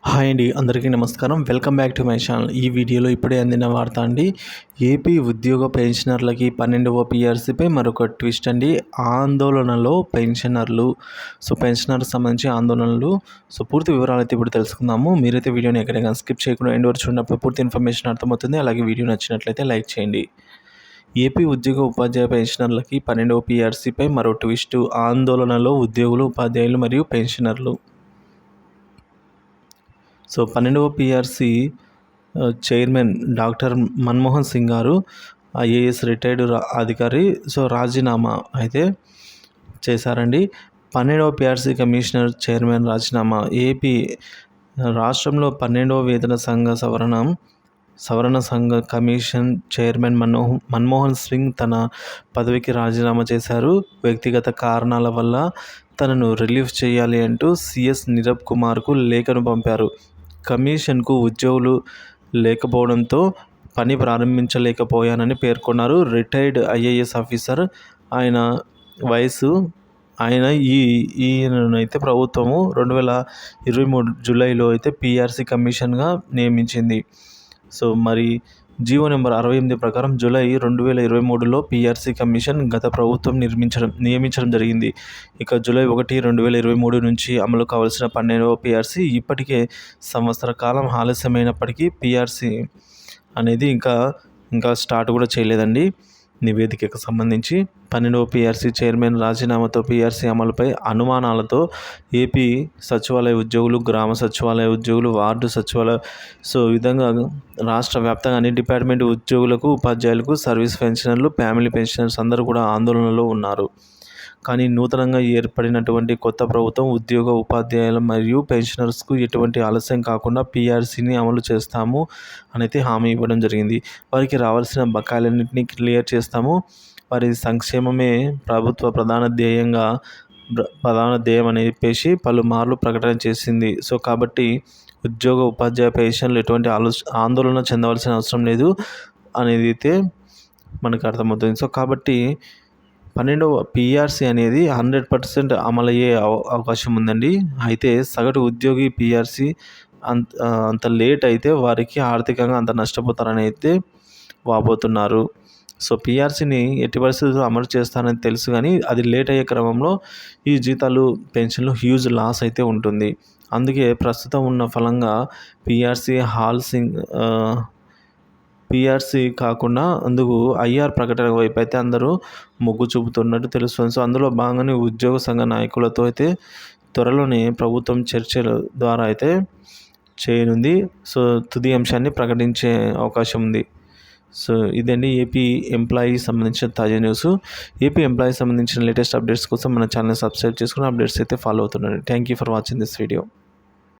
Hi అండి, అందరికీ నమస్కారం. Welcome back to my channel. ఈ వీడియోలో ఇప్పుడే అందిన వార్త అండి. ఏపీ ఉద్యోగ పెన్షనర్లకి 12వ పీఆర్సీపై మరొక ట్విస్ట్ అండి. ఆందోళనలో పెన్షనర్లు. పెన్షనర్కి సంబంధించి ఆందోళనలు. పూర్తి వివరాలు అయితే ఇప్పుడు తెలుసుకుందాము. మీరైతే వీడియోని ఎక్కడైనా స్కిప్ చేయకుండా ఎండ్ వరకు చూడనప్పుడు పూర్తి ఇన్ఫర్మేషన్ అర్థమవుతుంది. అలాగే వీడియో నచ్చినట్లయితే లైక్ చేయండి. ఏపీ ఉద్యోగ ఉపాధ్యాయ పెన్షనర్లకి 12వ పీఆర్సీపై మరో ట్విస్ట్. ఆందోళనలో ఉద్యోగులు, ఉపాధ్యాయులు మరియు పెన్షనర్లు. 12వ PRC chairman doctor Manmohan Singh గారు, ఐఏఎస్ రిటైర్డ్ అధికారి రాజీనామా అయితే చేశారండి. 12వ పీఆర్సీ కమిషనర్ చైర్మన్ రాజీనామా. ఏపీ రాష్ట్రంలో 12వ వేతన సంఘ సవరణ సంఘ కమిషన్ చైర్మన్ మన్మోహన్ సింగ్ తన పదవికి రాజీనామా చేశారు. వ్యక్తిగత కారణాల వల్ల తనను రిలీవ్ చేయాలి అంటూ సిఎస్ నీరబ్ కుమార్కు లేఖను పంపారు. కమిషన్కు ఉద్యోగులు లేకపోవడంతో పని ప్రారంభించలేకపోయానని పేర్కొన్నారు. రిటైర్డ్ ఐఏఎస్ ఆఫీసర్ ఆయన ఈయనైతే ప్రభుత్వము 2023 జూలైలో అయితే పీఆర్సీ కమిషన్గా నియమించింది. మరి జీవో నెంబర్ 68 ప్రకారం జూలై 2023లో పీఆర్సీ కమిషన్ గత ప్రభుత్వం నియమించడం జరిగింది. ఇక జూలై 1, 2023 నుంచి అమలు కావాల్సిన 12వ పీఆర్సీ ఇప్పటికే సంవత్సర కాలం ఆలస్యమైనప్పటికీ పీఆర్సీ అనేది ఇంకా స్టార్ట్ కూడా చేయలేదండి. నివేదికకు సంబంధించి 12వ పీఆర్సీ చైర్మన్ రాజీనామాతో పీఆర్సీ అమలుపై అనుమానాలతో ఏపీ సచివాలయ ఉద్యోగులు, గ్రామ సచివాలయ ఉద్యోగులు, వార్డు సచివాలయ ఈ విధంగా రాష్ట్ర వ్యాప్తంగా అన్ని డిపార్ట్మెంట్ ఉద్యోగులకు, ఉపాధ్యాయులకు, సర్వీస్ పెన్షనర్లు, ఫ్యామిలీ పెన్షనర్స్ అందరూ కూడా ఆందోళనలో ఉన్నారు. కానీ నూతనంగా ఏర్పడినటువంటి కొత్త ప్రభుత్వం ఉద్యోగ, ఉపాధ్యాయుల మరియు పెన్షనర్స్కు ఎటువంటి ఆలస్యం కాకుండా పీఆర్సీని అమలు చేస్తాము అని అయితే హామీ ఇవ్వడం జరిగింది. వారికి రావాల్సిన బకాయిలన్నింటినీ క్లియర్ చేస్తాము. వారి సంక్షేమమే ప్రభుత్వ ప్రధాన ధ్యేయం అని చెప్పేసి పలుమార్లు ప్రకటన చేసింది. కాబట్టి ఉద్యోగ, ఉపాధ్యాయ పెన్షన్లు ఎటువంటి ఆందోళన చెందవలసిన అవసరం లేదు అనేది అయితే మనకు అర్థమవుతుంది. కాబట్టి 12వ పీఆర్సీ అనేది 100% అమలయ్యే అవకాశం ఉందండి. అయితే సగటు ఉద్యోగి పీఆర్సీ అంత లేట్ అయితే వారికి ఆర్థికంగా అంత నష్టపోతారని అయితే వాపోతున్నారు. పీఆర్సీని ఎట్టి పరిస్థితుల్లో అమలు చేస్తారని తెలుసు, కానీ అది లేట్ అయ్యే క్రమంలో ఈ జీతాలు, పెన్షన్లు హ్యూజ్ లాస్ అయితే ఉంటుంది. అందుకే ప్రస్తుతం ఉన్న ఫలంగా పీఆర్సీ కాకుండా అందుకు ఐఆర్ ప్రకటన వైపు అయితే అందరూ మొగ్గు చూపుతున్నట్టు తెలుస్తుంది. అందులో భాగంగానే ఉద్యోగ సంఘ నాయకులతో అయితే త్వరలోనే ప్రభుత్వం చర్చల ద్వారా అయితే చేయనుంది. తుది అంశాన్ని ప్రకటించే అవకాశం ఉంది. ఇదండి ఏపీ ఎంప్లాయీస్ సంబంధించిన తాజా న్యూస్. ఏపీ ఎంప్లాయీస్ సంబంధించిన లేటెస్ట్ అప్డేట్స్ కోసం మన ఛానల్ సబ్స్క్రైబ్ చేసుకుని అప్డేట్స్ అయితే ఫాలో అవుతున్నాను. Thank you for watching this video.